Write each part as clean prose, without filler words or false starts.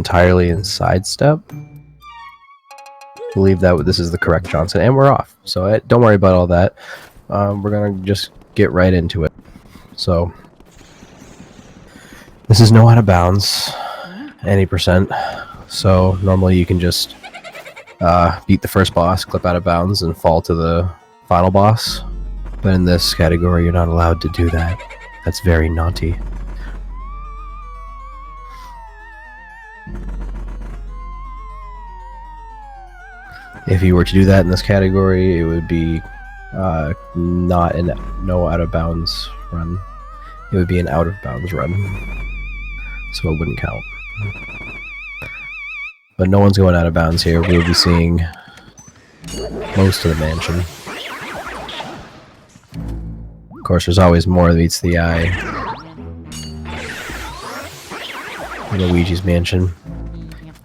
entirely in sidestep. Believe that this is the correct Johnson, and we're off. So don't worry about all that. We're gonna just get right into it. So this is no out of bounds, any percent. So normally you can just beat the first boss, clip out of bounds, and fall to the final boss. But in this category, you're not allowed to do that. That's very naughty. If you were to do that in this category, it would be not a no out of bounds run. It would be an out of bounds run. So it wouldn't count. But no one's going out of bounds here. We'll be seeing most of the mansion. Of course, there's always more that meets the eye. Luigi's mansion.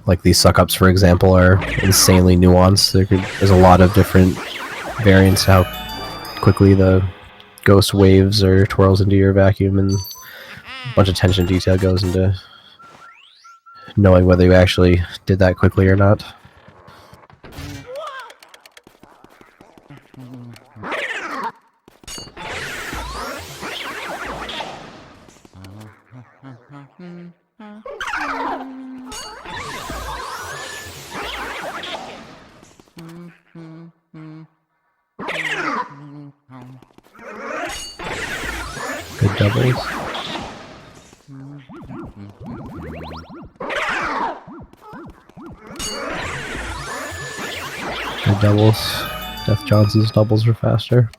Like these suck-ups, for example, are insanely nuanced. There's a lot of different variants how quickly the ghost waves or twirls into your vacuum, and a bunch of attention to detail goes into knowing whether you actually did that quickly or not. Good doubles. Good doubles. DeathJohnson's doubles are faster.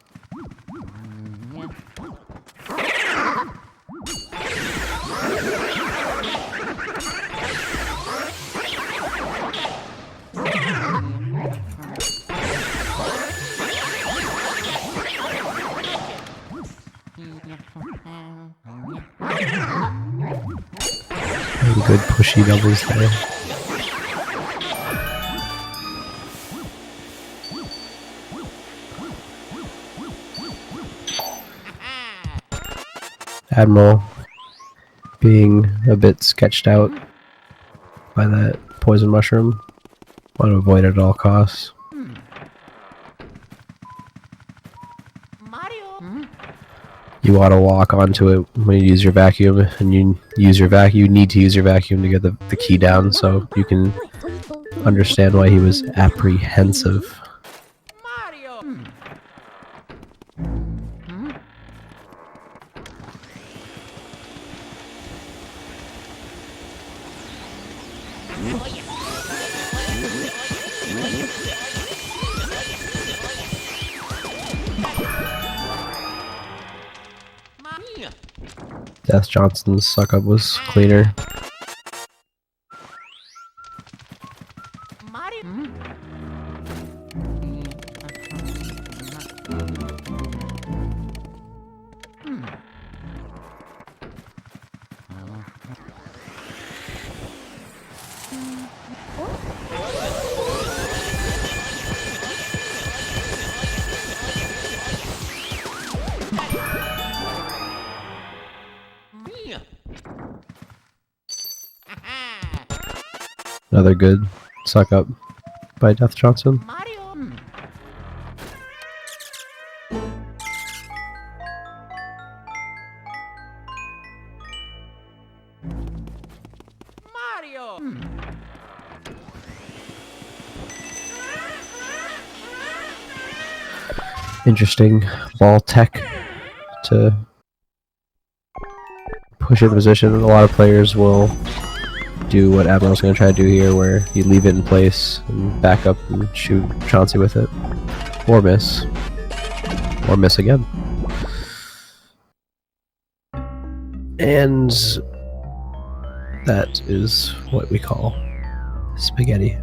Good pushy doubles there. Admiral being a bit sketched out by that poison mushroom. Want to avoid it at all costs. You want to walk onto it when you use your vacuum, and you need to use your vacuum to get the key down, so you can understand why he was apprehensive. DeathJohnson's suck-up was cleaner. Another good suck-up by DeathJohnson. Interesting ball tech to push it in position. A lot of players will do what Admiral's going to try to do here, where you leave it in place and back up and shoot Chauncey with it. Or miss. Or miss again. And that is what we call spaghetti.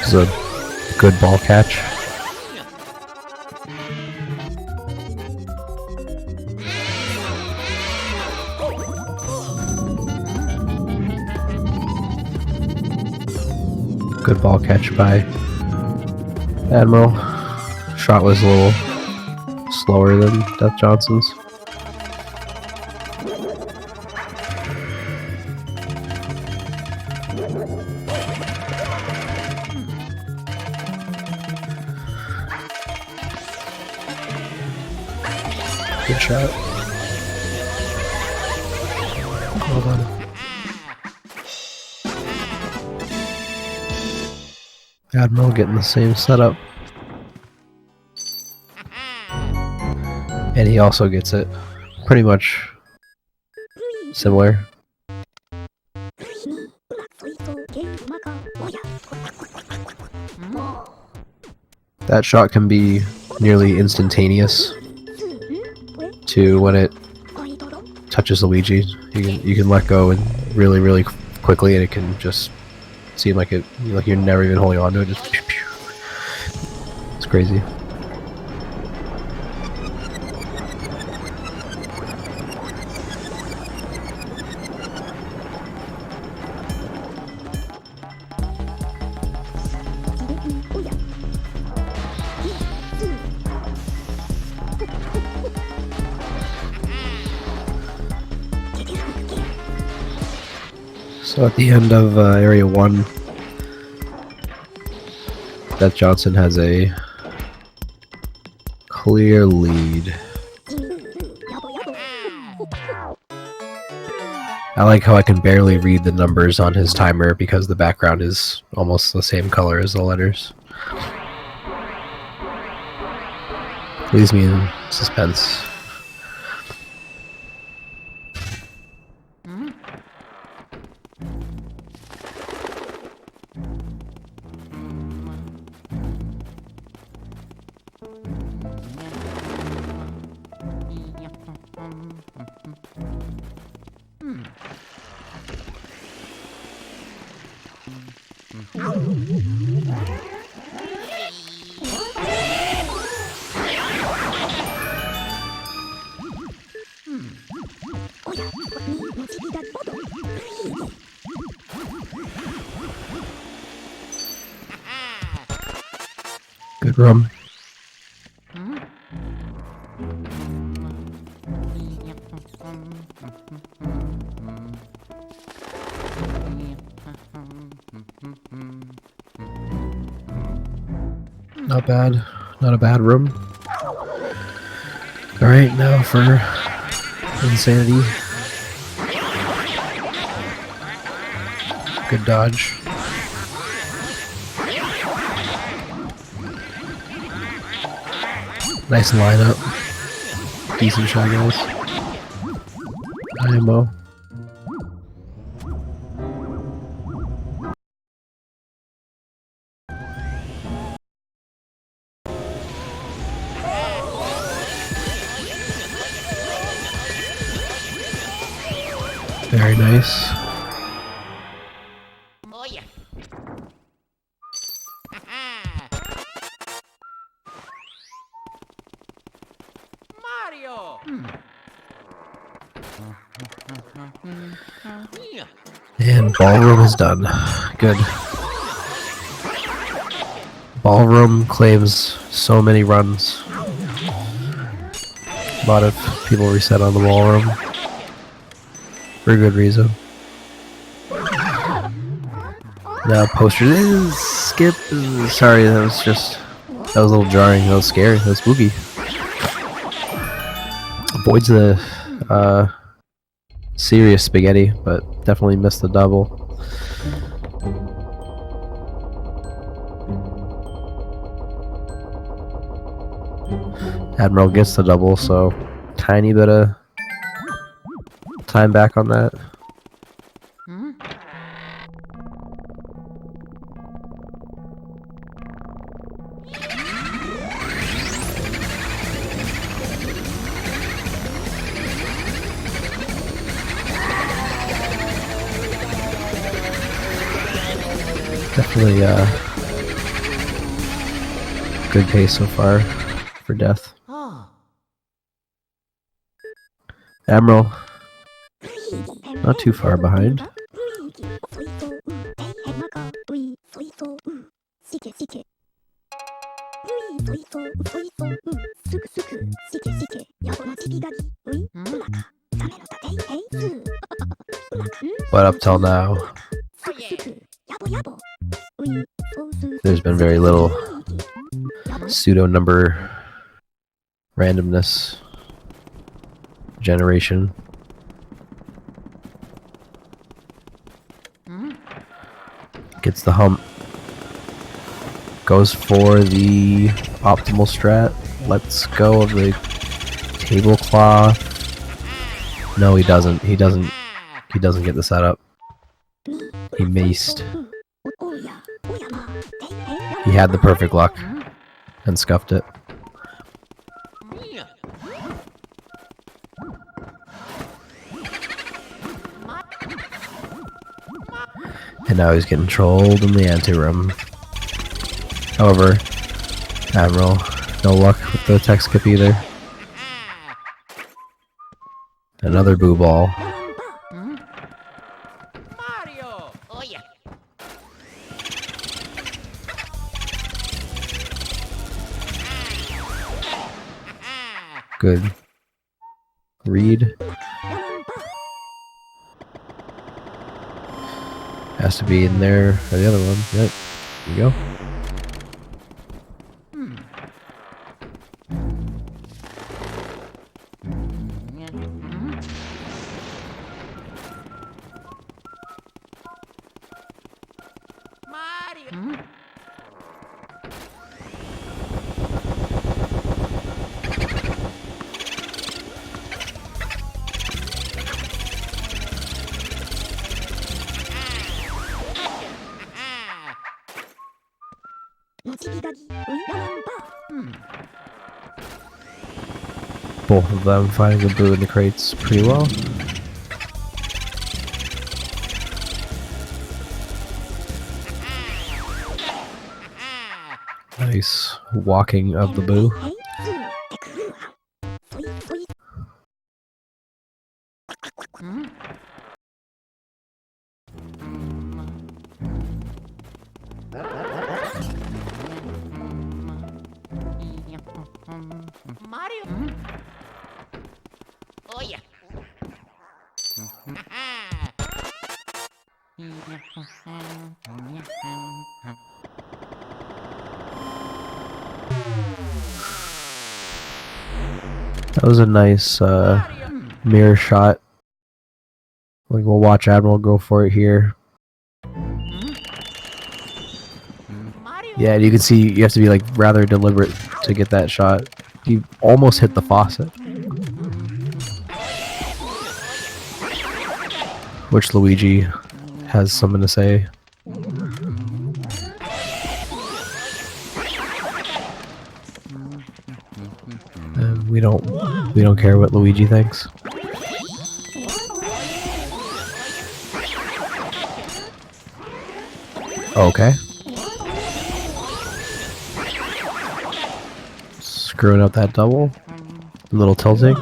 This is a good ball catch. Good ball catch by Admiral. Shot was a little slower than DeathJohnson's. Good shot. Well done. Admiral getting the same setup. And he also gets it pretty much similar. That shot can be nearly instantaneous to when it touches Luigi. You can let go and really quickly, and it can just seem like you're never even holding on to it. Just pew, pew. It's crazy. So at the end of Area 1, DeathJohnson has a clear lead. I like how I can barely read the numbers on his timer because the background is almost the same color as the letters. Leaves me in suspense. Good rum. Not bad. Not a bad room. Alright, now for insanity. Good dodge. Nice lineup. Decent shot, guys. IMO. Very nice. Oh yeah. Mario. And ballroom is done. Good. Ballroom claims so many runs. A lot of people reset on the ballroom. For good reason. Now poster skip. Sorry, that was a little jarring. That was scary. That was spooky. Avoids the serious spaghetti, but definitely missed the double. Admiral gets the double, so tiny bit of time back on that. Definitely good pace so far for Death. Admiral, not too far behind. But up till now, there's been very little pseudo number randomness generation. Gets the hump. Goes for the optimal strat. Lets go of the tablecloth. No, he doesn't. He doesn't get the setup. He maced. He had the perfect luck and scuffed it. And now he's getting trolled in the anteroom. However, Admiral, no luck with the tech skip either. Another boo ball. Good. Read. Has to be in there for the other one. Yep. There you go. Both of them finding the boo in the crates pretty well. Nice walking of the boo. That was a nice mirror shot. Like, we'll watch Admiral go for it here. Yeah, and you can see you have to be like rather deliberate to get that shot. You almost hit the faucet. Which Luigi has something to say. And we don't care what Luigi thinks. Okay. Screwing up that double. A little tilting.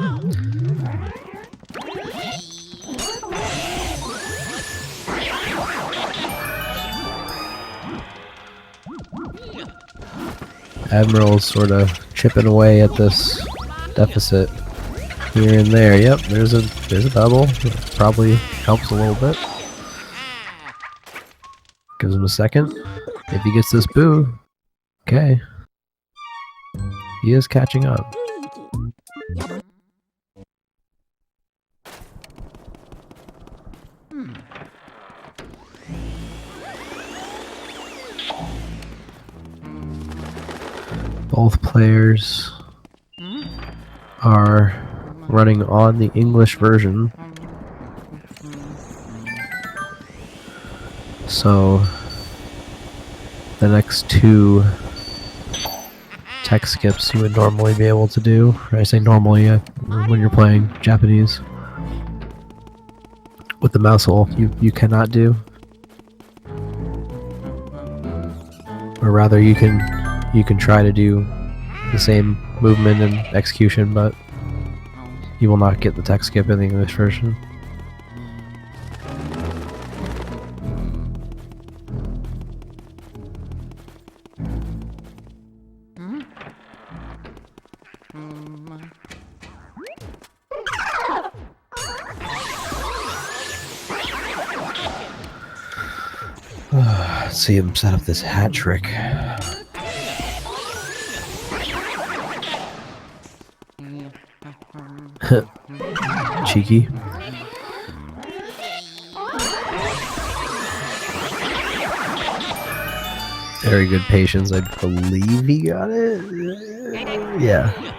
Admiral's sort of chipping away at this deficit here and there. Yep, there's a double. Probably helps a little bit. Gives him a second. If he gets this boo, okay. He is catching up. Both players are running on the English version. So the next two tech skips you would normally be able to do. I say normally when you're playing Japanese. With the mouse hole, you cannot do. Or rather, you can try to do the same movement and execution, but you will not get the tech skip in the English version. Let's see him set up this hat trick. Cheeky. Very good patience. I believe he got it. Yeah.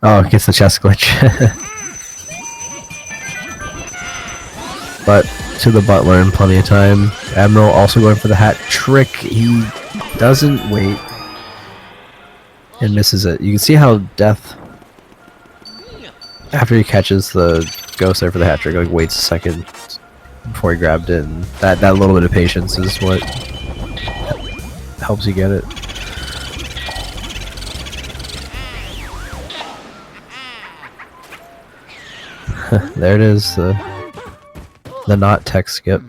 Oh, it gets the chest glitch. But to the butler in plenty of time. Admiral also going for the hat trick. He doesn't wait and misses it. You can see how Death, after he catches the ghost there for the hat trick, like waits a second before he grabbed it. And that little bit of patience is what helps you get it. There it is, the not tech skip.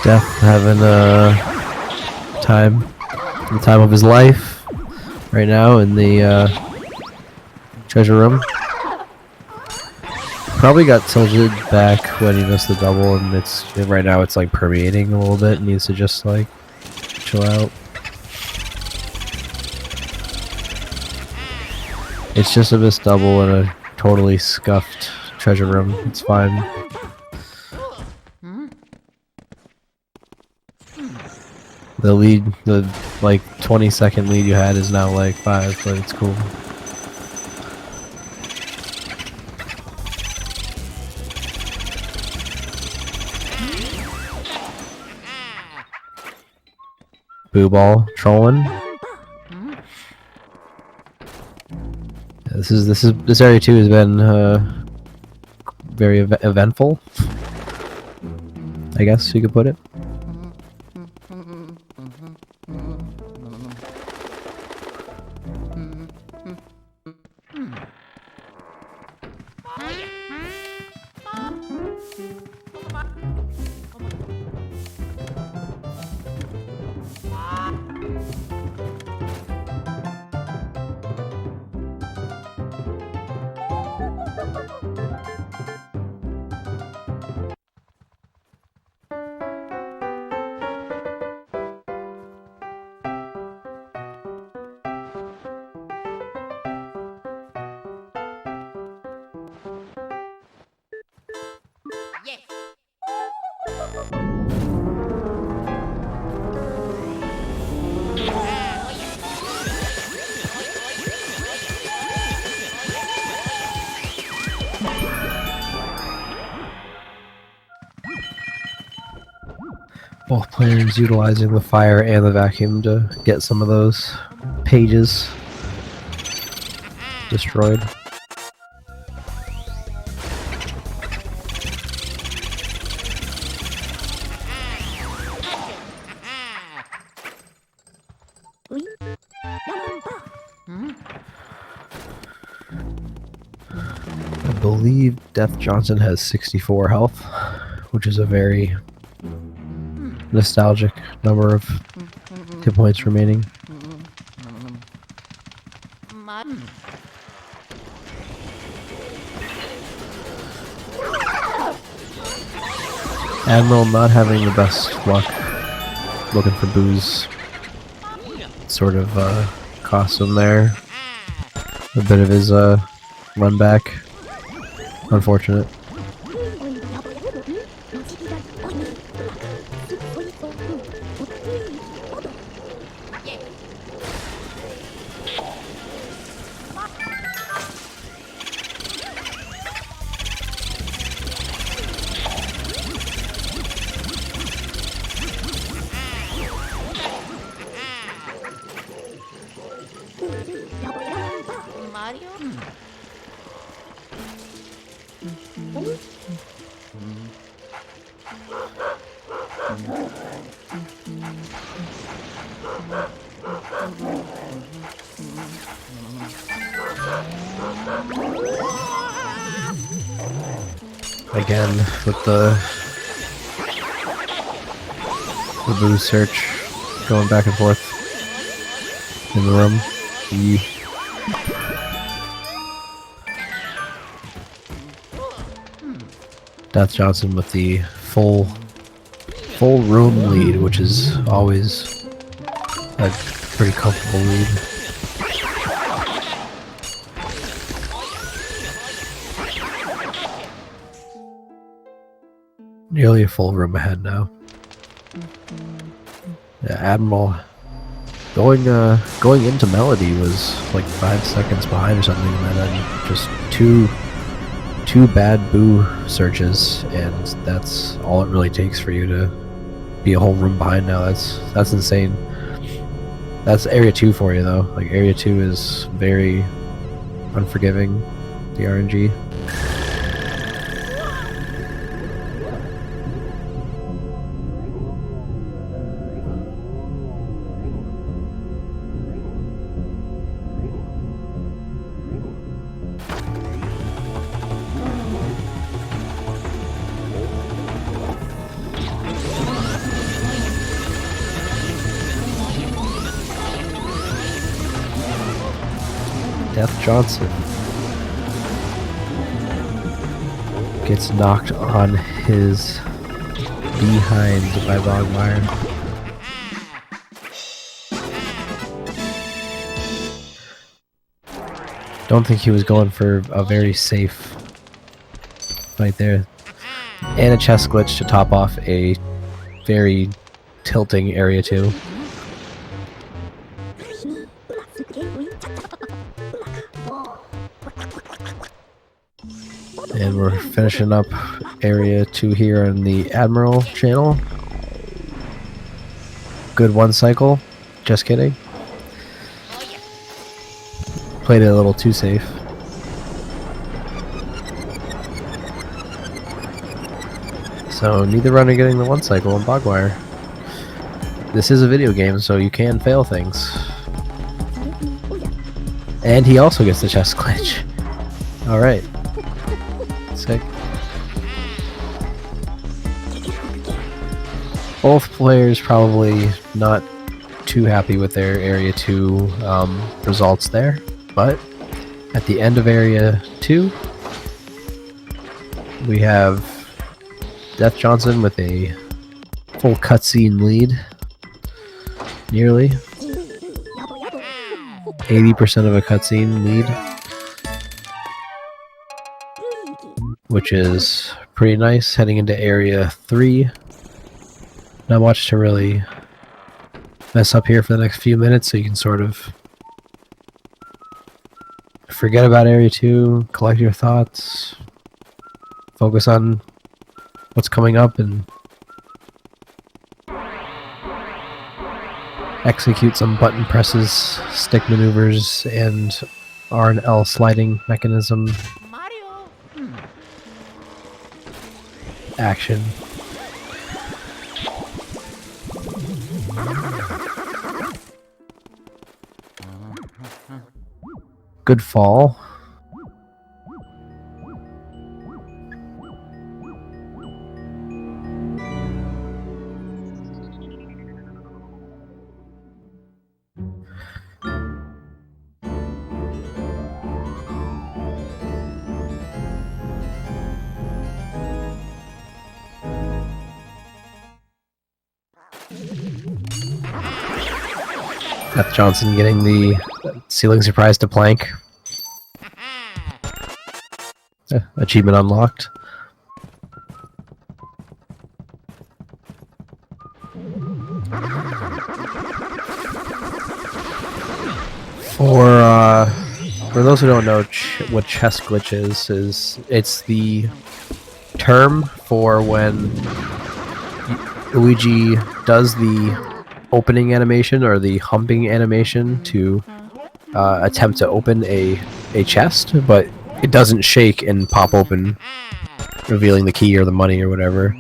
Death having the time of his life right now in the treasure room. Probably got tilted back when he missed the double, and right now it's like permeating a little bit. It needs to just like chill out. It's just a missed double in a totally scuffed treasure room. It's fine. The lead, the like 20-second lead you had is now like 5, but it's cool. Boo ball trolling. This area too has been very eventful, I guess you could put it. Both players utilizing the fire and the vacuum to get some of those pages destroyed. I believe DeathJohnson has 64 health, which is a very nostalgic number of hit points remaining. Admiral not having the best luck looking for booze. Sort of cost him there a bit of his run back. Unfortunate. Again, with the booze search going back and forth in the room. DeathJohnson with the full room lead, which is always a pretty comfortable lead. Nearly a full room ahead now. Yeah, Admiral going into Melody was like 5 seconds behind or something, and then just two bad boo searches, and that's all it really takes for you to be a whole room behind now. That's insane. That's Area 2 for you though. Like Area 2 is very unforgiving, the RNG. DeathJohnson gets knocked on his behind by Bogmire. Don't think he was going for a very safe fight there. And a chest glitch to top off a very tilting Area 2. And we're finishing up Area 2 here on the Admiral channel. Good one cycle. Just kidding. Played it a little too safe. So neither runner getting the one cycle on Bogwire. This is a video game, so you can fail things. And he also gets the chest glitch. Alright. Sick. Both players probably not too happy with their Area 2 results there, but at the end of Area 2 we have DeathJohnson with a full cutscene lead, nearly 80% of a cutscene lead, which is pretty nice. Heading into Area 3, not much to really mess up here for the next few minutes, so you can sort of forget about Area 2, collect your thoughts, focus on what's coming up, and execute some button presses, stick maneuvers, and R and L sliding mechanism action. Good fall. DeathJohnson getting the ceiling surprise to plank. Achievement unlocked. For those who don't know what chest glitch is it's the term for when Luigi does the opening animation or the humping animation to attempt to open a chest, but it doesn't shake and pop open, revealing the key or the money or whatever.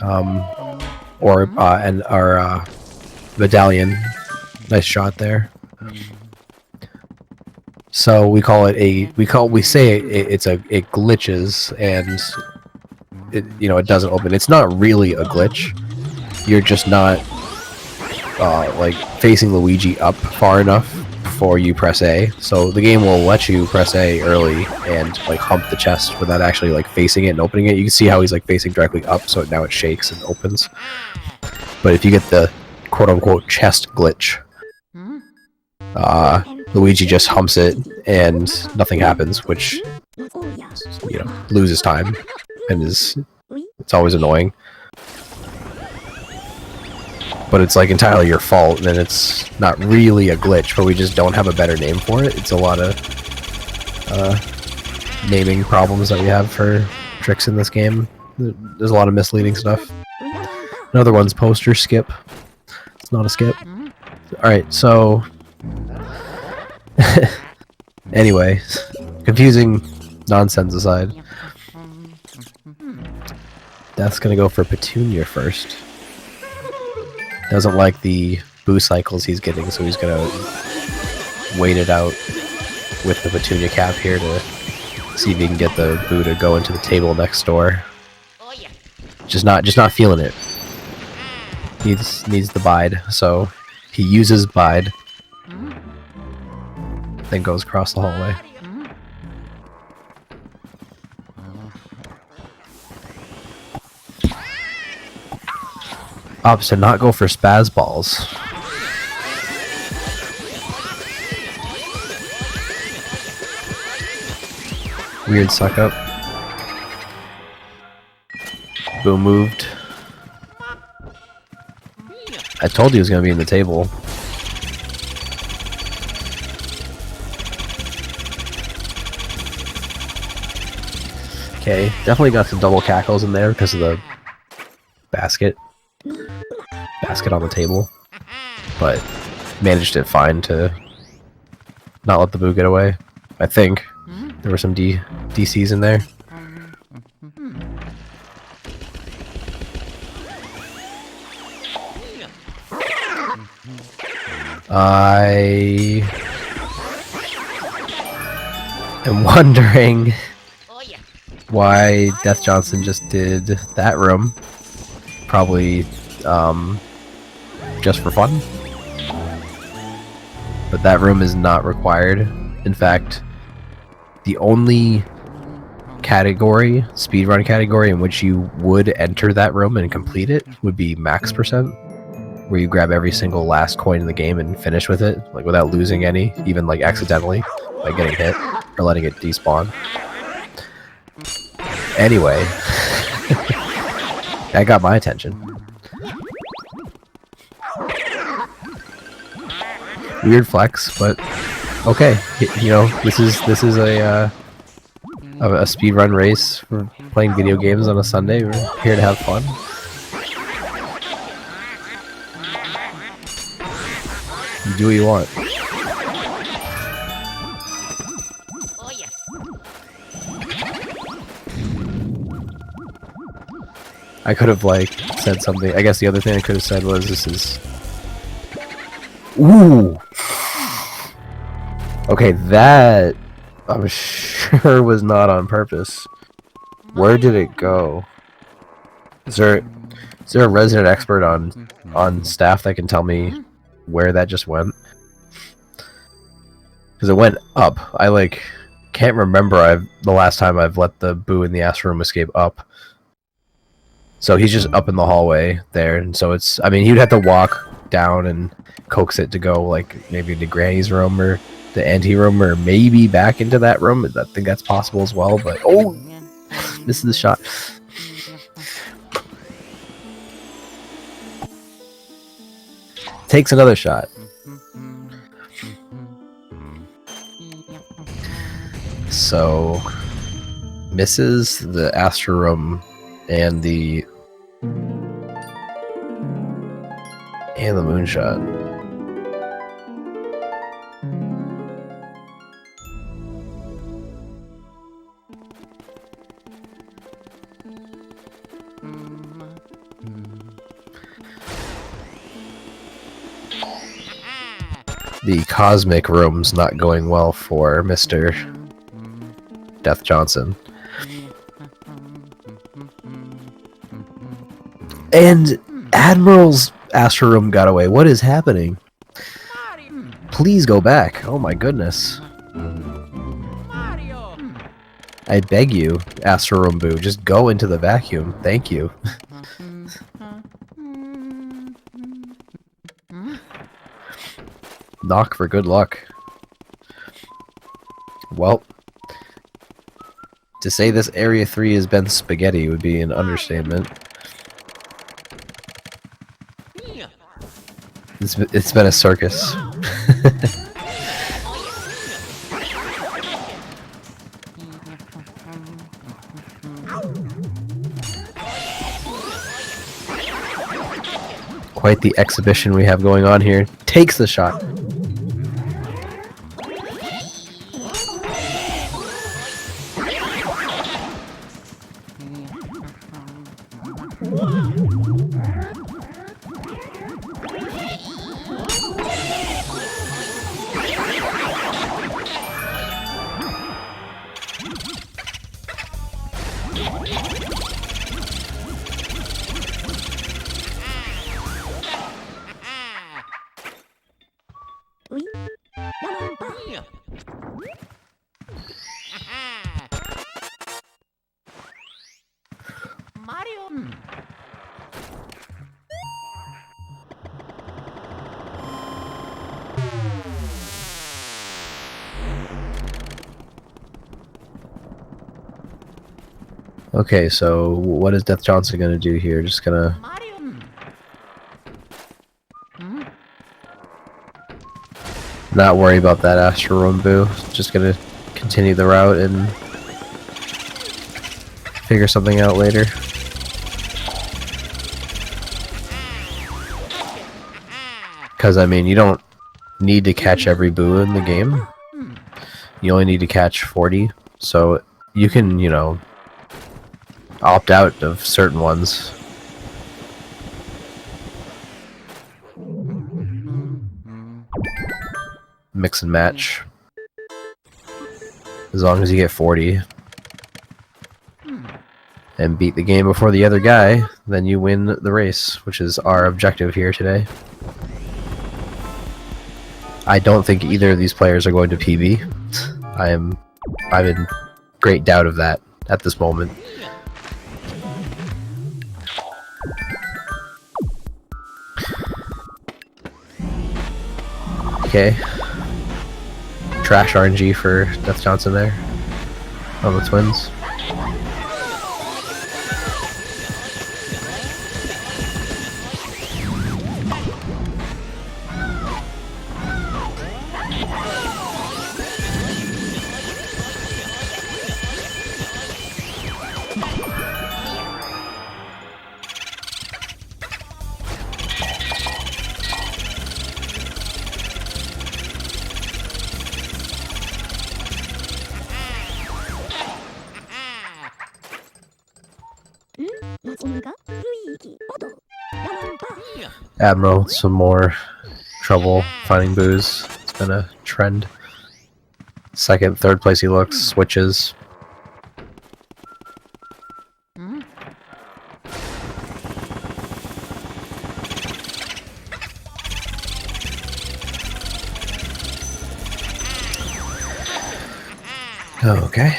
And our medallion. Nice shot there. So we call it we say it glitches, and it doesn't open. It's not really a glitch. You're just not like facing Luigi up far enough before you press A. So the game will let you press A early and like hump the chest without actually like facing it and opening it. You can see how he's like facing directly up, so now it shakes and opens. But if you get the quote-unquote chest glitch, Luigi just humps it and nothing happens, which loses time and it's always annoying. But it's like entirely your fault, and it's not really a glitch, but we just don't have a better name for it. It's a lot of naming problems that we have for tricks in this game. There's a lot of misleading stuff. Another one's poster skip. It's not a skip. Alright, so... anyway, confusing nonsense aside. Death's gonna go for Petunia first. Doesn't like the boost cycles he's getting, so he's gonna wait it out with the Petunia cap here to see if he can get the boo to go into the table next door. Just not feeling it. Needs the bide, so he uses bide, then goes across the hallway. Opts to not go for spaz balls. Weird suck up. Boom moved. I told you he was gonna be in the table. Okay, definitely got some double cackles in there because of the basket on the table, but managed it fine to not let the boo get away. I think there were some DCs in there. I am wondering why DeathJohnson just did that room. Probably just for fun. But that room is not required. In fact, the only category, speedrun category, in which you would enter that room and complete it would be max %, where you grab every single last coin in the game and finish with it, like without losing any, even like accidentally, like getting hit or letting it despawn. Anyway, that got my attention. Weird flex, but okay. This is a speedrun race. We're playing video games on a Sunday. We're here to have fun. You do what you want. I could have like said something. I guess the other thing I could have said was this is. Ooh. Okay, that I'm sure was not on purpose. Where did it go? Is there a resident expert on staff that can tell me where that just went? Because it went up. I like can't remember the last time I've let the boo in the ass room escape up. So he's just up in the hallway there, and so it's. I mean, he'd have to walk down and coax it to go like maybe into Granny's room or the ante-room or maybe back into that room. I think that's possible as well, but oh, this is the shot. Takes another shot. So misses the Astro room and the moonshot. The cosmic room's not going well for Mr. DeathJohnson. And Admiral's Astro Room got away. What is happening? Please go back. Oh my goodness. I beg you, Astro Room Boo, just go into the vacuum. Thank you. Knock for good luck. Well, to say this Area 3 has been spaghetti would be an understatement. It's been a circus. Quite the exhibition we have going on here. Takes the shot. Okay, so what is DeathJohnson gonna do here? Just gonna not worry about that Astro Room Boo. Just gonna continue the route and figure something out later. Because, I mean, you don't need to catch every Boo in the game. You only need to catch 40. So you can, you know, opt out of certain ones. Mix and match. As long as you get 40 and beat the game before the other guy, then you win the race, which is our objective here today. I don't think either of these players are going to PB. I'm in great doubt of that at this moment. Okay. Trash RNG for DeathJohnson there on the twins. Admiral, some more trouble finding Boos. It's been a trend. Second, third place he looks, switches. Okay.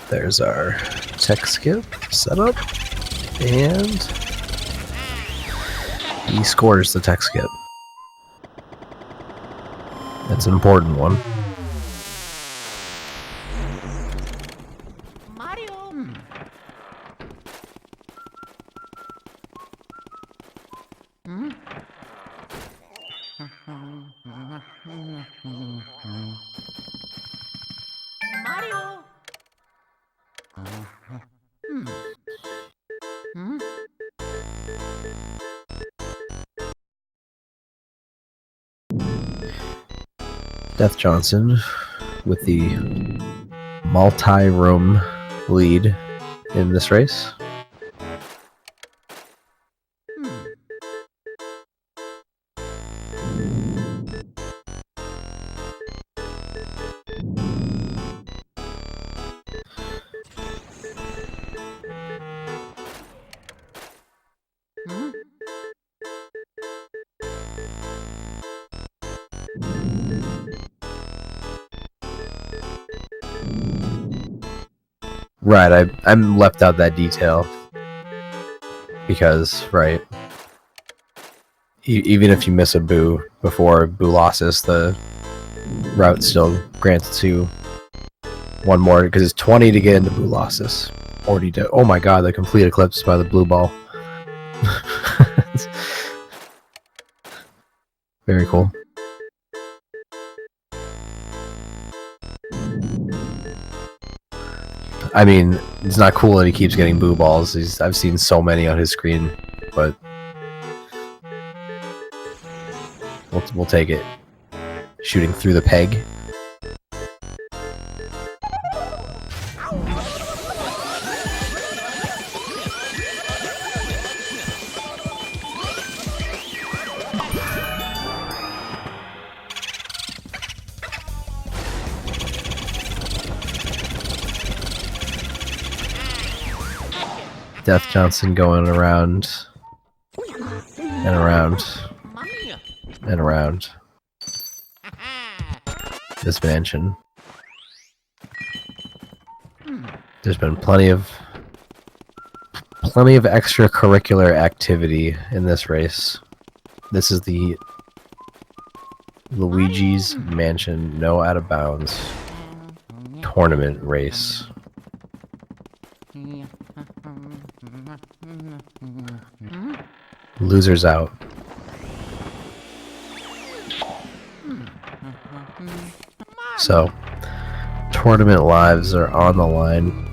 There's our tech skip setup, and he scores the tech skip. That's an important one. DeathJohnson with the multi-room lead in this race. Right, I'm left out that detail because, right, even if you miss a boo before boo losses, the route still grants you one more because it's 20 to get into boo losses. Already did. Oh my god, the complete eclipse by the blue ball. Very cool. I mean, it's not cool that he keeps getting boo balls. I've seen so many on his screen, but we'll take it. Shooting through the peg. DeathJohnson going around and around and around this mansion. There's been plenty of extracurricular activity in this race. This is the Luigi's Mansion No Out of Bounds tournament race. Losers out. So, tournament lives are on the line.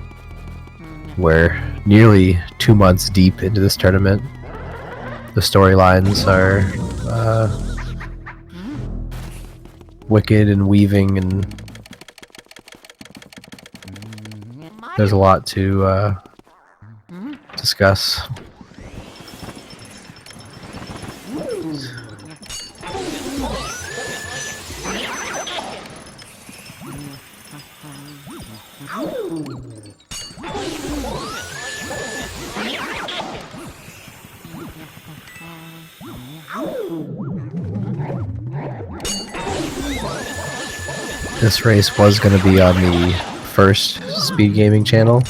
We're nearly 2 months deep into this tournament. The storylines are wicked and weaving, and there's a lot to discuss. This race was going to be on the first SpeedGaming channel.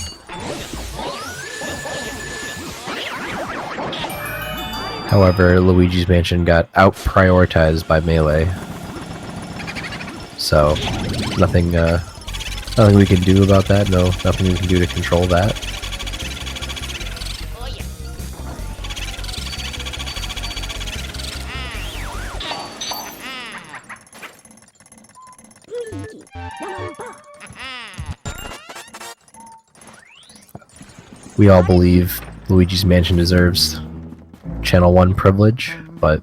However, Luigi's Mansion got out-prioritized by Melee. So, nothing we can do about that. No, nothing we can do to control that. We all believe Luigi's Mansion deserves Channel 1 privilege, but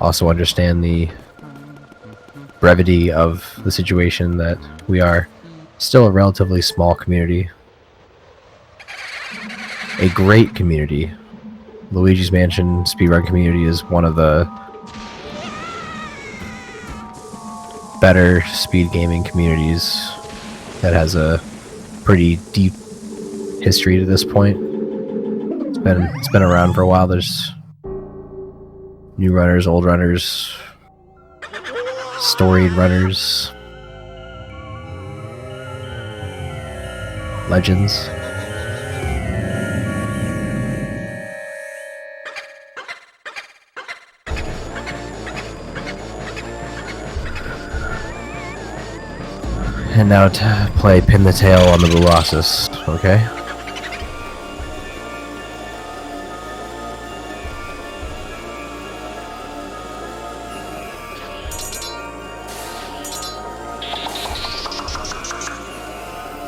also understand the brevity of the situation that we are still a relatively small community. A great community. Luigi's Mansion speedrun community is one of the better speed gaming communities that has a pretty deep history to this point. It's been around for a while. There's new runners, old runners, storied runners, legends. And now to play Pin the Tail on the Colossus, okay?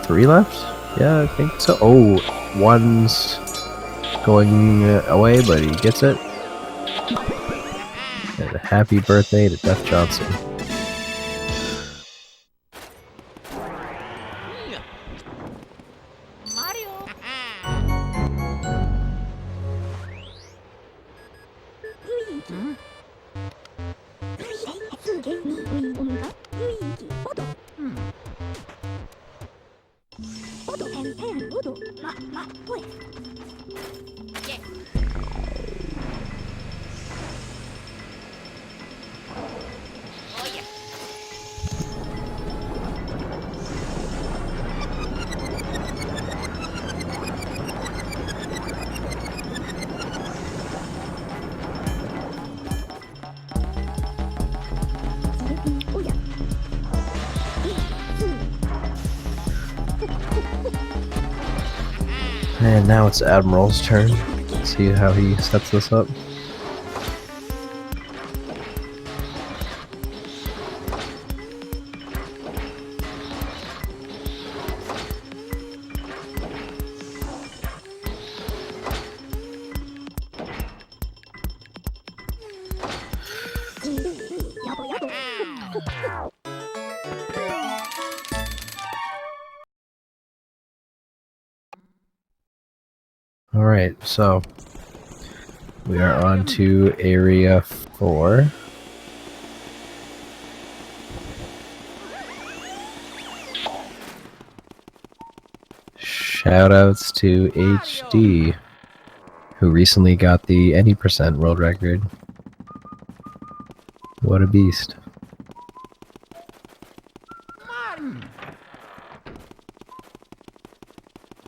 Three left? Yeah, I think so. Oh, one's going away, but he gets it. And a happy birthday to DeathJohnson. And now it's Admiral's turn. Let's see how he sets this up. Alright, so we are on to Area 4. Shoutouts to HD, who recently got the any percent world record. What a beast.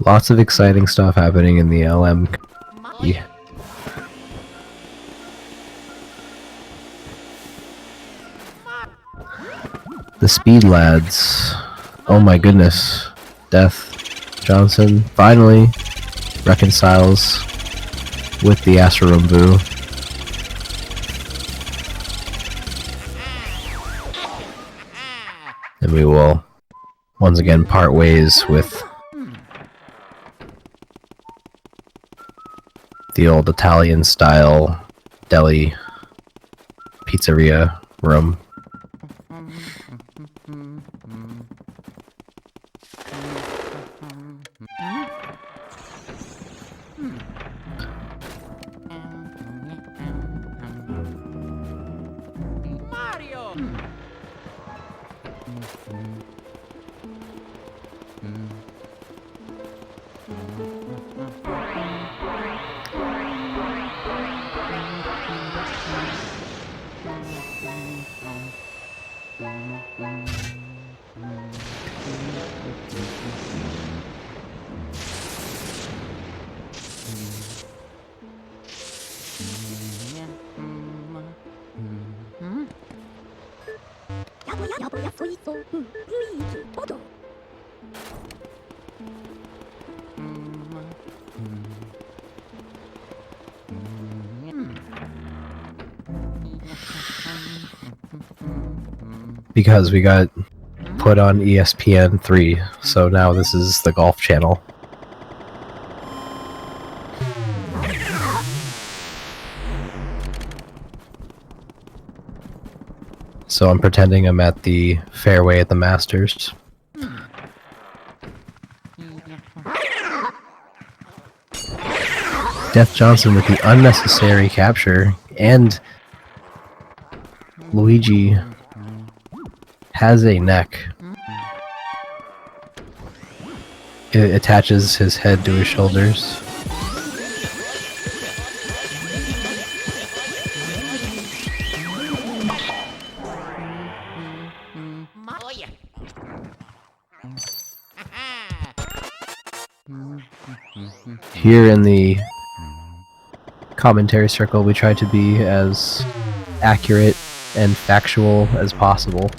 Lots of exciting stuff happening in the LM. Yeah. The Speed Lads. Oh my goodness. DeathJohnson finally reconciles with the Asarumbu. And we will once again part ways with the old Italian style deli pizzeria room. Because we got put on ESPN 3, so now this is the Golf Channel. So I'm pretending I'm at the fairway at the Masters. DeathJohnson with the unnecessary capture, and Luigi has a neck. It attaches his head to his shoulders. Here in the commentary circle, we try to be as accurate and factual as possible.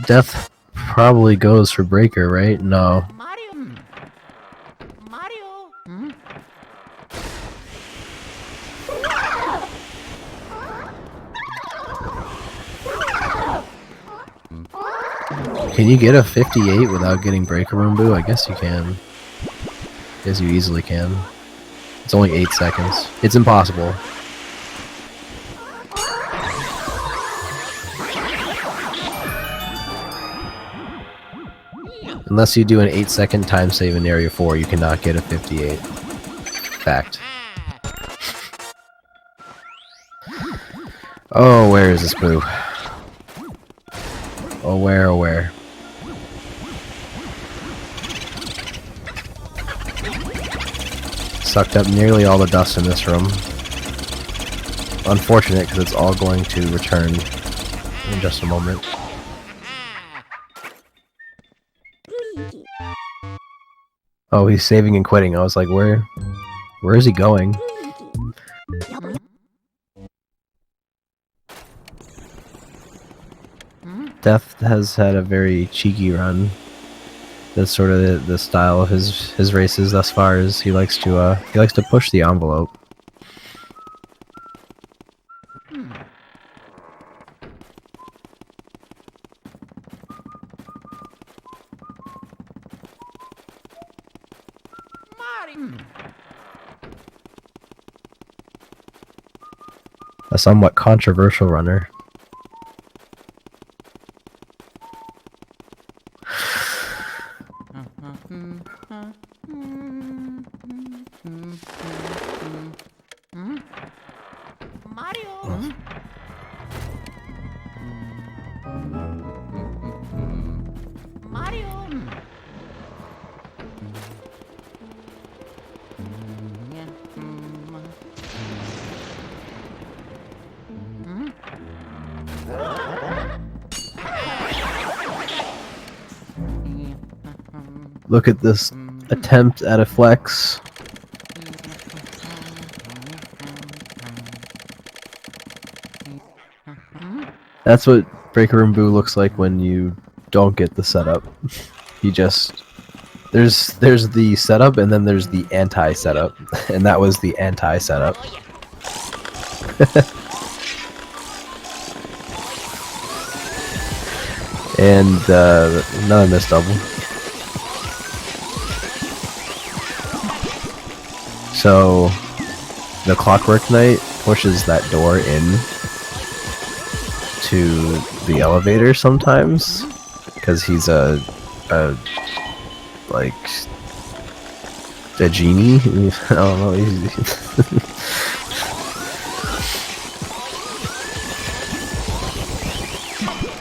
Death probably goes for Breaker, right? No. Can you get a 58 without getting Breaker Room Boo? I guess you can. I guess you easily can. It's only 8 seconds. It's impossible. Unless you do an 8-second time save in Area 4, you cannot get a 58. Fact. Oh, where is this boo? Oh, where, oh, where? Sucked up nearly all the dust in this room. Unfortunate, because it's all going to return in just a moment. Oh, he's saving and quitting. I was like, where is he going? Death has had a very cheeky run. That's sort of the style of his races thus far. Is he likes to push the envelope. A somewhat controversial runner. Look at this attempt at a flex. That's what Breaker Room Boo looks like when you don't get the setup. You just... There's the setup and then there's the anti-setup. And that was the anti-setup. And another missed double. So the Clockwork Knight pushes that door in to the elevator sometimes because he's a genie. I don't know.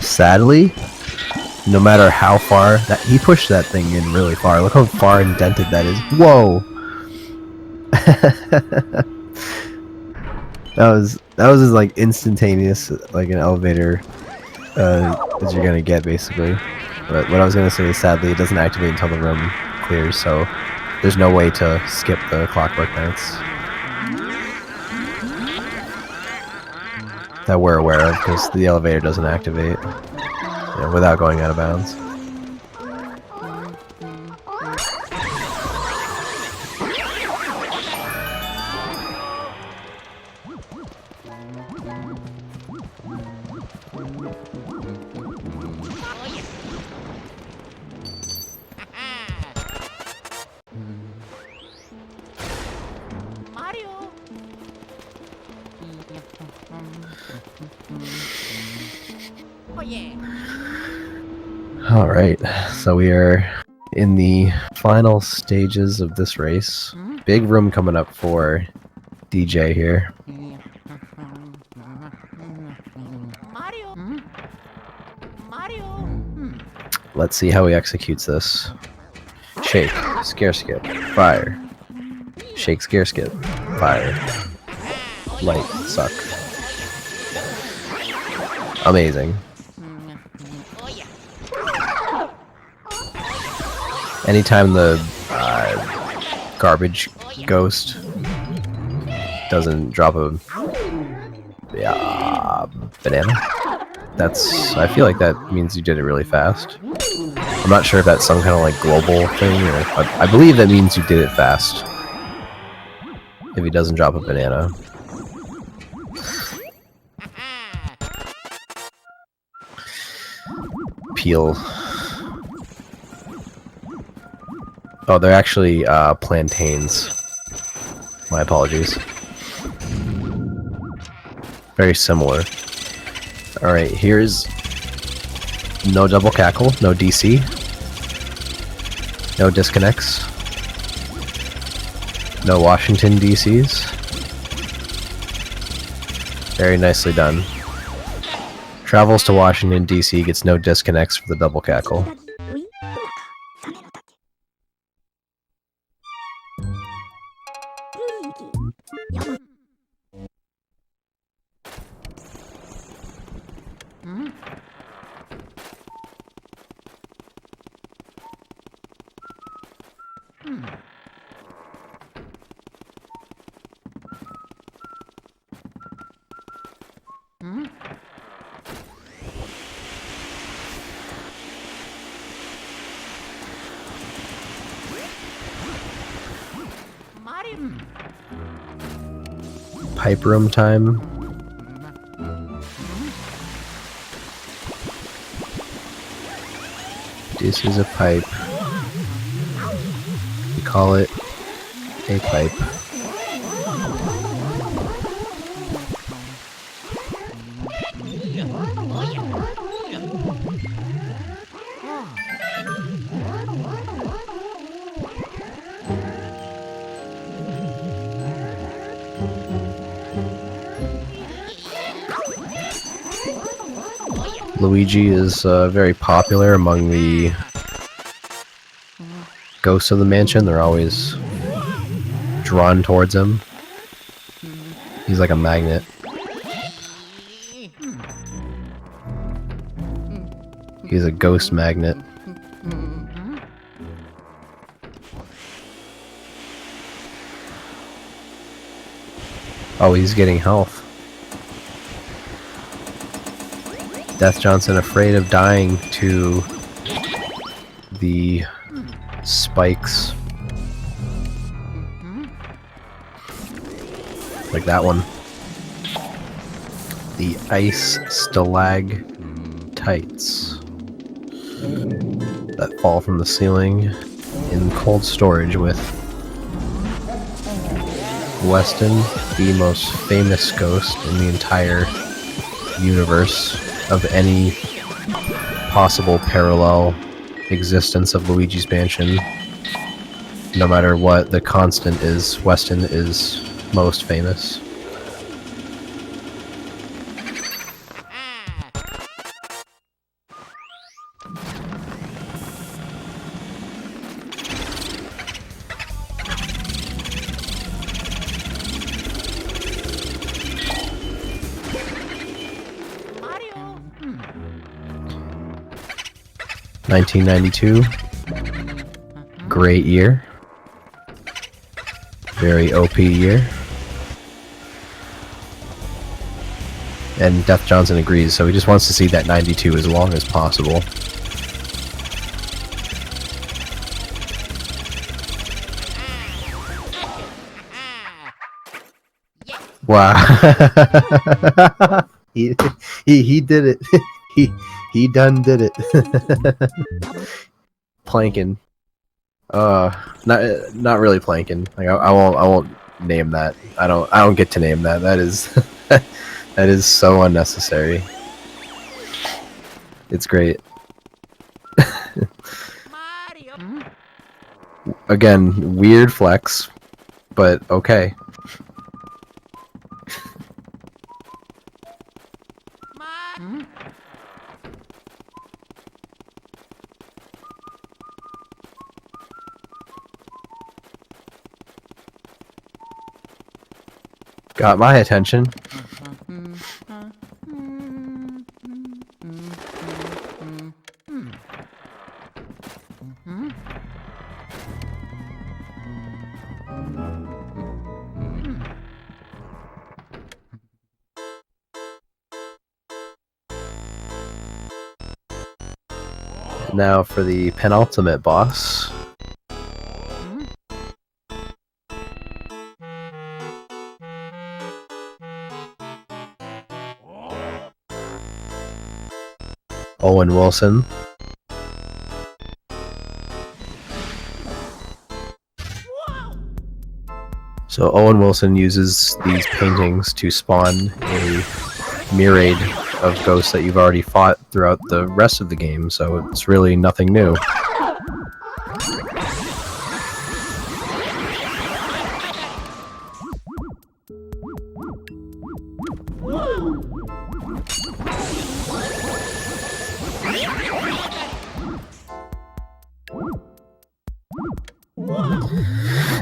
Sadly, no matter how far that he pushed that thing in really far. Look how far indented that is. Whoa. that was as like instantaneous like an elevator as you're gonna get basically. But what I was gonna say is sadly it doesn't activate until the room clears, so there's no way to skip the Clockwork Knights that we're aware of because the elevator doesn't activate without going out of bounds. Alright, so we are in the final stages of this race. Big room coming up for DJ here. Let's see how he executes this. Shake, scare skip, fire. Shake, scare skip, fire. Light, suck. Amazing. Anytime the garbage ghost doesn't drop a banana, I feel like that means you did it really fast. I'm not sure if that's some kind of like global thing, or I believe that means you did it fast. If he doesn't drop a banana. Peel. Oh, they're actually plantains. My apologies. Very similar. Alright, here's no double cackle, no DC, no disconnects, no Washington DCs. Very nicely done. Travels to Washington DC, gets no disconnects for the double cackle. Pipe room time. This is a pipe. We call it a pipe. Luigi is very popular among the ghosts of the mansion. They're always drawn towards him. He's like a magnet. He's a ghost magnet. Oh, he's getting health. DeathJohnson afraid of dying to the spikes. Like that one. The ice stalactites that fall from the ceiling in cold storage with Weston, the most famous ghost in the entire universe of any possible parallel existence of Luigi's Mansion. No matter what the constant is, Weston is most famous. Mario. 1992. Great year. Very OP year. And DeathJohnson agrees, so he just wants to see that 92 as long as possible. Wow. he did it. he done did it. Planking. Not really planking. Like I won't name that. I don't get to name that. That is that is so unnecessary. It's great. Mario. Again, weird flex, but okay. Got my attention. Now for the penultimate boss. Owen Wilson. So Owen Wilson uses these paintings to spawn a myriad of ghosts that you've already fought throughout the rest of the game, so it's really nothing new.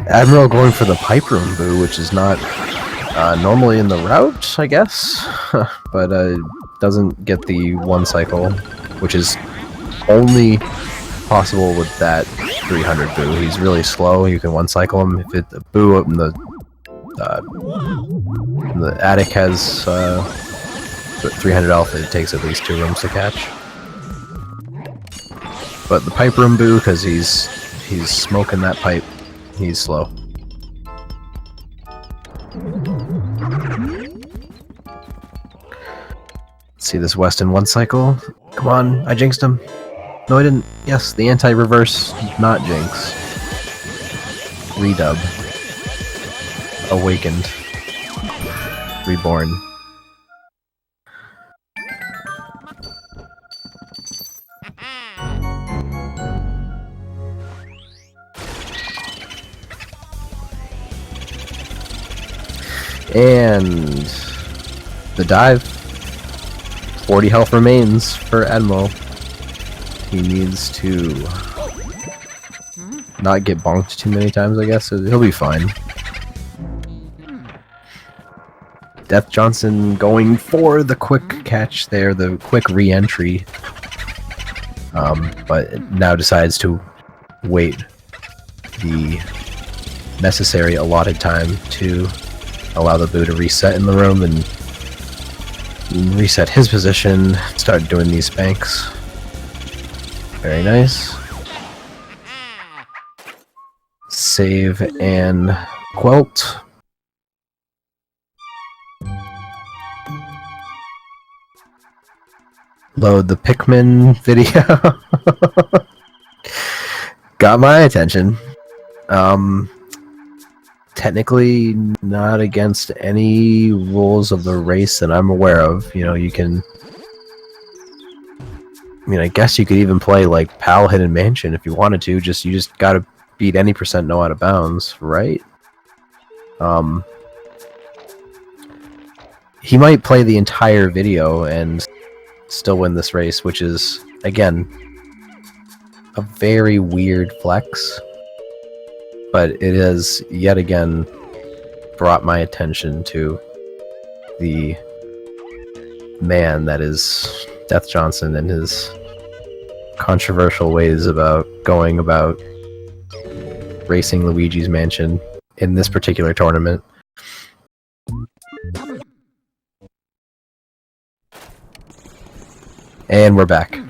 Admiral going for the pipe room boo, which is not normally in the route, I guess, but doesn't get the one cycle, which is only possible with that 300 boo. He's really slow. You can one cycle him. If it boo up in the attic has 300 health, it takes at least 2 rooms to catch. But the pipe room boo, because he's smoking that pipe. He's slow. Let's see this Weston one cycle. Come on, I jinxed him. No, I didn't. Yes, the anti-reverse, not jinx. Redub. Awakened. Reborn. And the dive. 40 health remains for Admiral. He needs to not get bonked too many times, I guess. So he'll be fine. DeathJohnson going for the quick catch there, the quick re-entry. But now decides to wait the necessary allotted time to allow the boo to reset in the room and reset his position, start doing these spanks. Very nice. Save and quelt. Load the Pikmin video. Got my attention. Technically not against any rules of the race that I'm aware of. You know, you can... I mean, I guess you could even play, like, PAL Hidden Mansion if you wanted to. You just gotta beat any percent no out of bounds, right? He might play the entire video and still win this race, which is, again, a very weird flex. But it has, yet again, brought my attention to the man that is DeathJohnson and his controversial ways about going about racing Luigi's Mansion in this particular tournament. And we're back.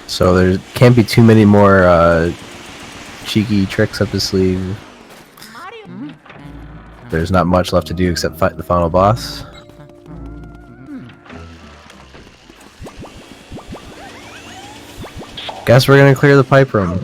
So there can't be too many more cheeky tricks up his sleeve. There's not much left to do except fight the final boss. Guess we're gonna clear the pipe room.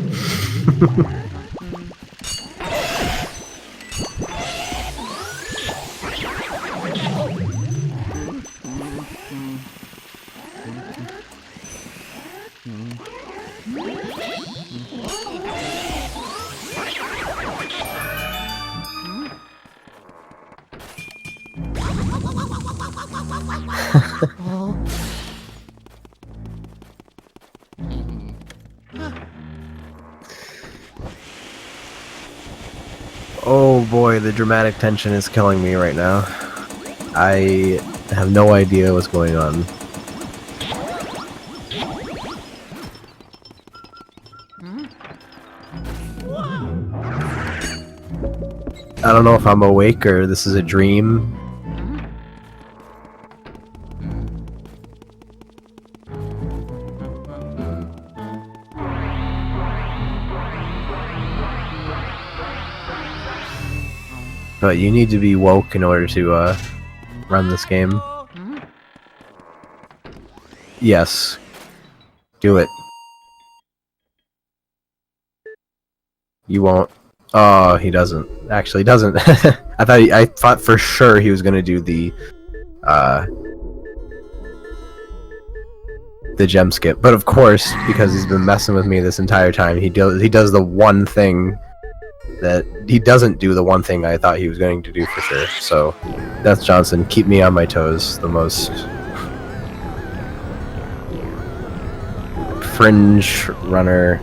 Oh boy, the dramatic tension is killing me right now. I have no idea what's going on. I don't know if I'm awake or this is a dream. But you need to be woke in order to run this game. Yes. Do it. You won't. Oh, he doesn't. Actually, he doesn't. I thought for sure he was gonna do the gem skip, but of course, because he's been messing with me this entire time, he does the one thing that he doesn't do. The one thing I thought he was going to do for sure. So, DeathJohnson, keep me on my toes. The most fringe runner,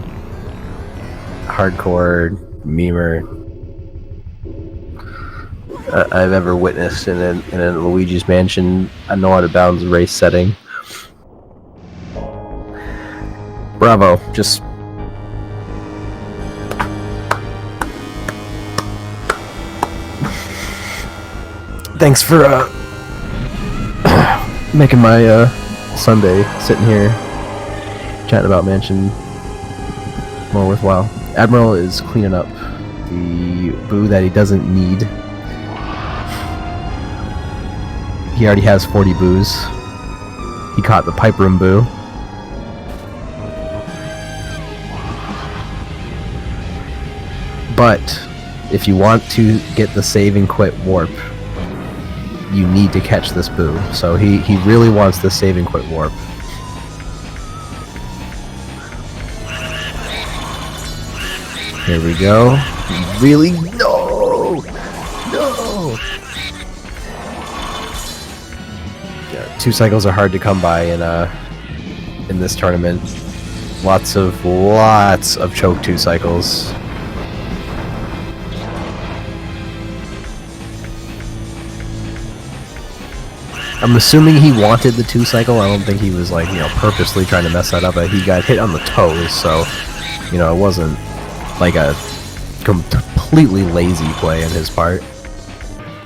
hardcore memer I've ever witnessed in a Luigi's Mansion No Out of Bounds race setting. Bravo! Just thanks for making my Sunday sitting here chatting about Mansion more worthwhile. Admiral is cleaning up the boo that he doesn't need. He already has 40 boos. He caught the pipe room boo. But if you want to get the save and quit warp, you need to catch this boo. So he really wants the save and quit warp. Here we go. Really? No! No! Yeah, 2 cycles are hard to come by in this tournament. Lots of choke 2 cycles. I'm assuming he wanted the 2 cycle. I don't think he was like, purposely trying to mess that up, but he got hit on the toes, so, it wasn't like a completely lazy play on his part.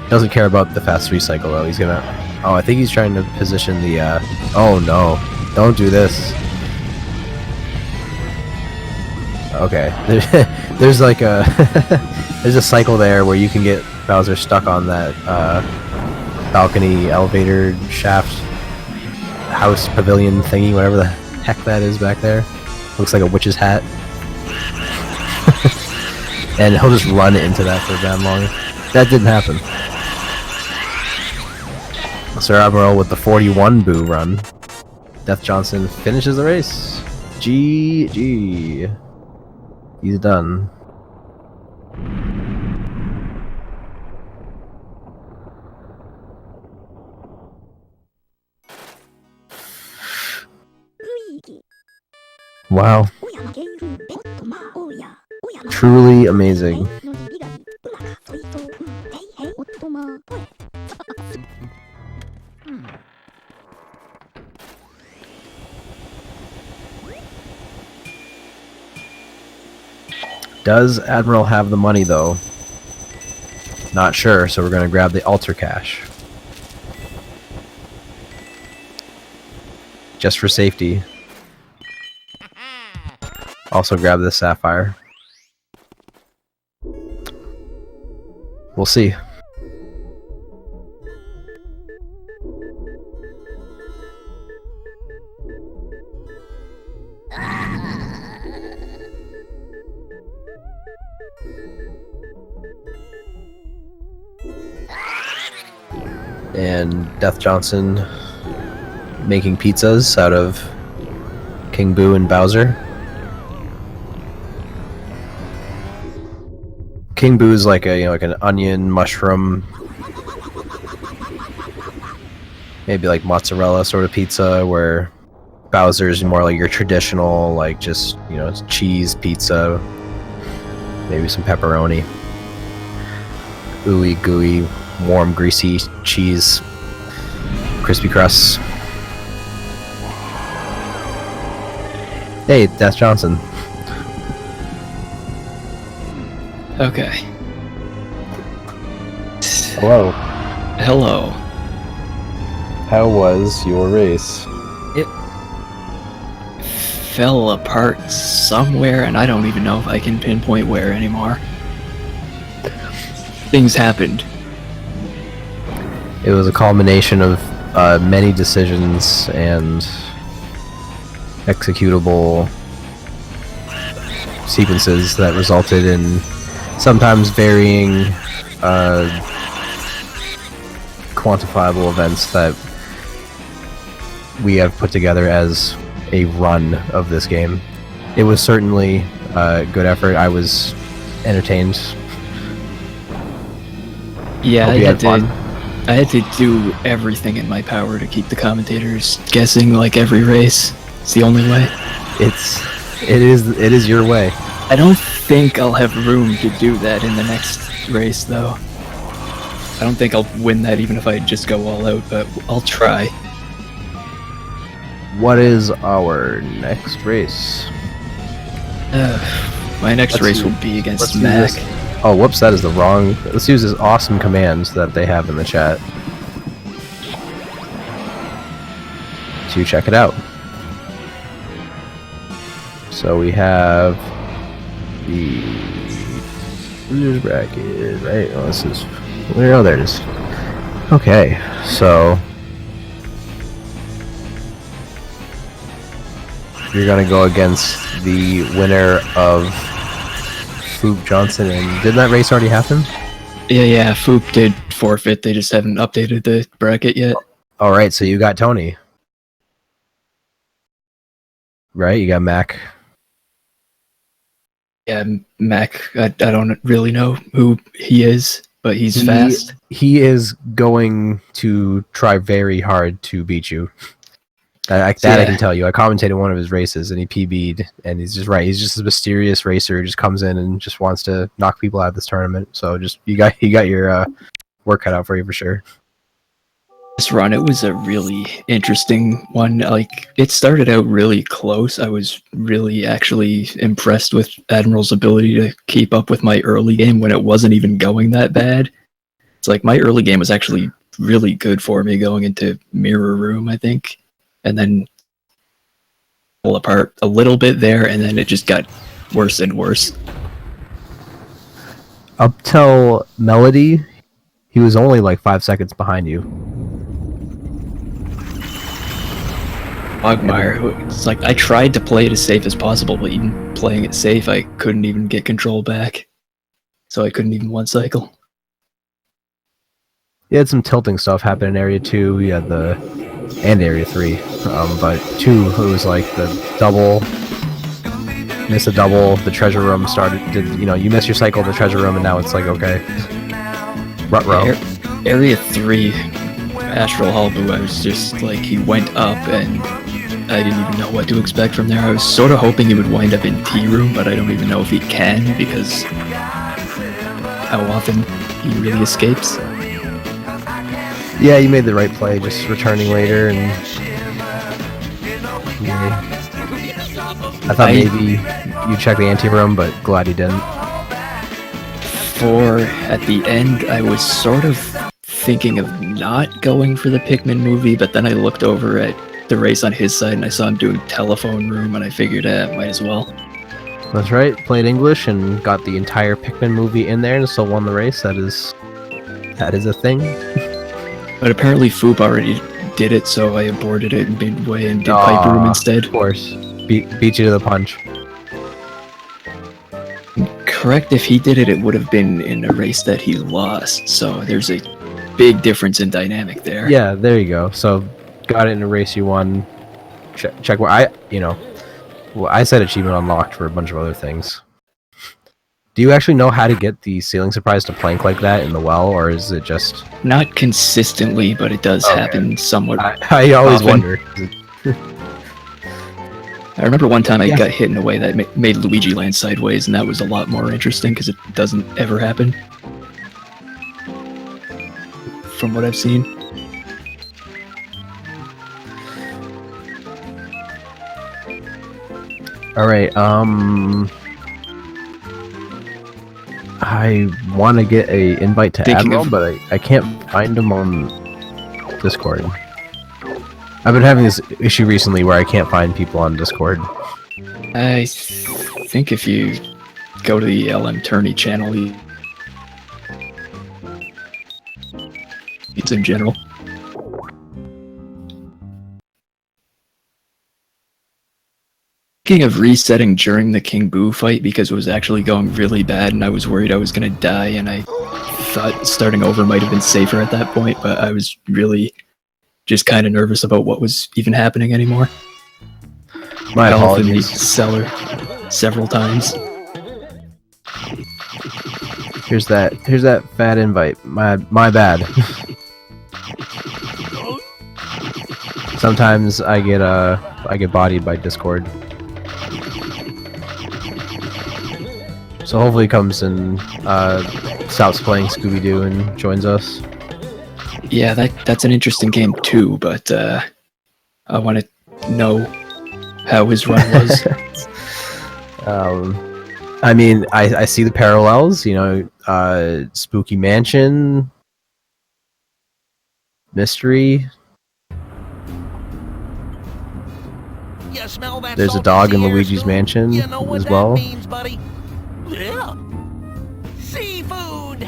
Doesn't care about the fast 3 cycle though. He's gonna... Oh, I think he's trying to position the, Oh no. Don't do this. Okay. There's like a... There's a cycle there where you can get Bowser stuck on that, balcony, elevator, shaft, house, pavilion thingy, whatever the heck that is back there. Looks like a witch's hat. And he'll just run into that for that long. That didn't happen. Sir Admiral with the 41 boo run. DeathJohnson finishes the race. GG. He's done. Wow. Truly amazing. Does Admiral have the money though? Not sure, so we're gonna grab the altar cash. Just for safety. Also grab the sapphire. We'll see. And DeathJohnson making pizzas out of King Boo and Bowser. King Boo's like a like an onion, mushroom, maybe like mozzarella sort of pizza, where Bowser's more like your traditional, like just cheese pizza, maybe some pepperoni, ooey gooey, warm greasy cheese, crispy crusts. Hey, DeathJohnson. Okay. Hello. Hello. How was your race? It fell apart somewhere, and I don't even know if I can pinpoint where anymore. Things happened. It was a culmination of many decisions and executable sequences that resulted in sometimes varying quantifiable events that we have put together as a run of this game. It was certainly a good effort. I was entertained. Yeah, Hope you had fun. I had to do everything in my power to keep the commentators guessing like every race. It's the only way. It is your way. I don't think I'll have room to do that in the next race, though. I don't think I'll win that even if I just go all out, but I'll try. What is our next race? My next Let's race use- will be against let's use Mac. this. Oh, whoops, that is the wrong... Let's use this awesome commands that they have in the chat to check it out. So we have the losers bracket, right? Oh, this is... Where? Oh, there it is. Okay, so... You're gonna go against the winner of DeathJohnson, and didn't that race already happen? Yeah, Foop did forfeit, they just haven't updated the bracket yet. Alright, so you got Tony. Right, you got Mac. Yeah, Mac, I don't really know who he is, but he's fast. He is going to try very hard to beat you. I can tell you. I commentated one of his races, and he PB'd, and he's just right. He's just a mysterious racer who just comes in and just wants to knock people out of this tournament. So just you got your work cut out for you for sure. This run, it was a really interesting one. Like, it started out really close. I was really actually impressed with Admiral's ability to keep up with my early game when it wasn't even going that bad. It's like my early game was actually really good for me going into Mirror Room, I think. And then pull apart a little bit there, and then it just got worse and worse. Up till Melody, he was only like 5 seconds behind you. Quagmire, it's like I tried to play it as safe as possible, but even playing it safe, I couldn't even get control back. So I couldn't even one cycle. You had some tilting stuff happen in Area 2. You had and Area 3. But 2, it was like the double. Miss a double, the treasure room you miss your cycle in the treasure room, and now it's like, okay. Rut-row. Area 3, Astral Halbu, I was just like, he went up, and I didn't even know what to expect from there. I was sort of hoping he would wind up in Tea Room, but I don't even know if he can, because how often he really escapes. Yeah, you made the right play, just returning later, and I thought maybe you checked the ante-room, but glad you didn't. At the end, I was sort of thinking of not going for the Pikmin movie, but then I looked over at the race on his side and I saw him doing Telephone Room, and I figured might as well. That's right, played English and got the entire Pikmin movie in there and still won the race. That is a thing. But apparently Foop already did it, so I aborted it midway and did Pipe Room instead. Of course. Beat you to the punch. Correct, if he did it, it would have been in a race that he lost, so there's a big difference in dynamic there. Yeah, there you go. So, got it in a race you won. Check where I said achievement unlocked for a bunch of other things. Do you actually know how to get the ceiling surprise to plank like that in the well, or is it just... Not consistently, but it does happen somewhat. I always often. wonder. I remember one time I got hit in a way that made Luigi land sideways, and that was a lot more interesting because it doesn't ever happen. From what I've seen. Alright, I want to get a invite to Thinking Admiral, of- but I can't find him on Discord. I've been having this issue recently where I can't find people on Discord. I think if you go to the LM Tourney channel, it's in general. Speaking of resetting during the King Boo fight, because it was actually going really bad and I was worried I was going to die, and I thought starting over might have been safer at that point, but I was really just kind of nervous about what was even happening anymore. My Fell off in the apologies. cellar several times. Here's that fat invite. My bad. Sometimes I get bodied by Discord. So hopefully he comes and stops playing Scooby-Doo and joins us. Yeah, that's an interesting game too, but I want to know how his run was. I mean, I see the parallels, you know, Spooky Mansion, Mystery. You smell that There's a salty dog in sea air, Luigi's Scoop? Mansion You know what as that well. means, buddy? Yeah. Seafood!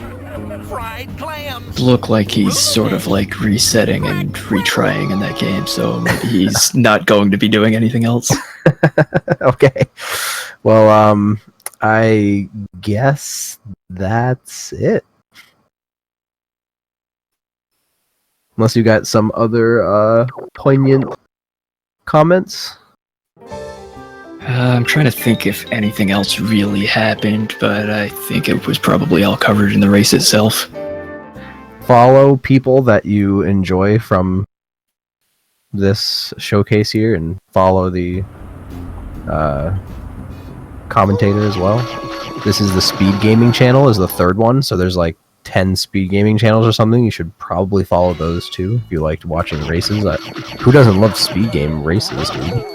Fried clams! Look like he's sort of like resetting and retrying in that game, so maybe he's not going to be doing anything else. Okay. Well, I guess that's it. Unless you got some other poignant comments. I'm trying to think if anything else really happened, but I think it was probably all covered in the race itself. Follow people that you enjoy from this showcase here, and follow the commentator as well. This is the SpeedGaming channel, is the third one, so there's like 10 SpeedGaming channels or something. You should probably follow those too if you liked watching races. Who doesn't love SpeedGame races, dude?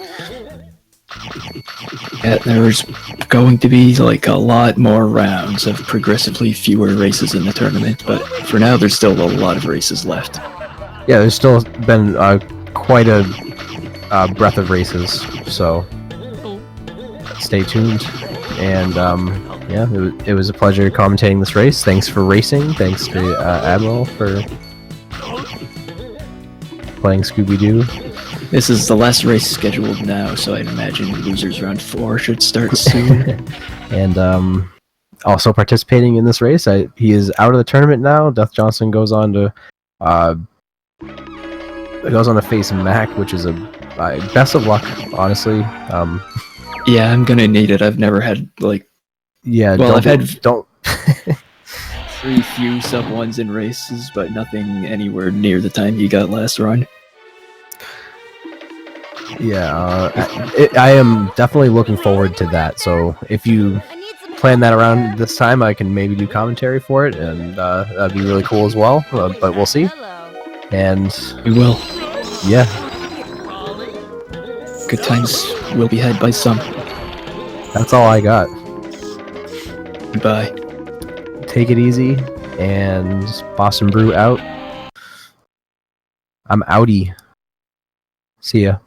Yeah, there's going to be like a lot more rounds of progressively fewer races in the tournament, but for now there's still a lot of races left. Yeah, there's still been quite a breadth of races, so stay tuned. And yeah, it was a pleasure commentating this race. Thanks for racing. Thanks to Admiral for playing Scooby-Doo. This is the last race scheduled now, so I'd imagine Losers Round 4 should start soon. And also participating in this race, he is out of the tournament now. DeathJohnson goes on to face Mac, which is a best of luck, honestly. Yeah, I'm gonna need it. I've never had like Yeah, Well, don't. 3 few sub ones in races, but nothing anywhere near the time you got last run. Yeah, I am definitely looking forward to that. So if you plan that around this time, I can maybe do commentary for it, and that'd be really cool as well. But we'll see. And We will. yeah, Good times will be had by some. that's all I got. Goodbye. Take it easy, and Boston Brew out. I'm outie. See ya.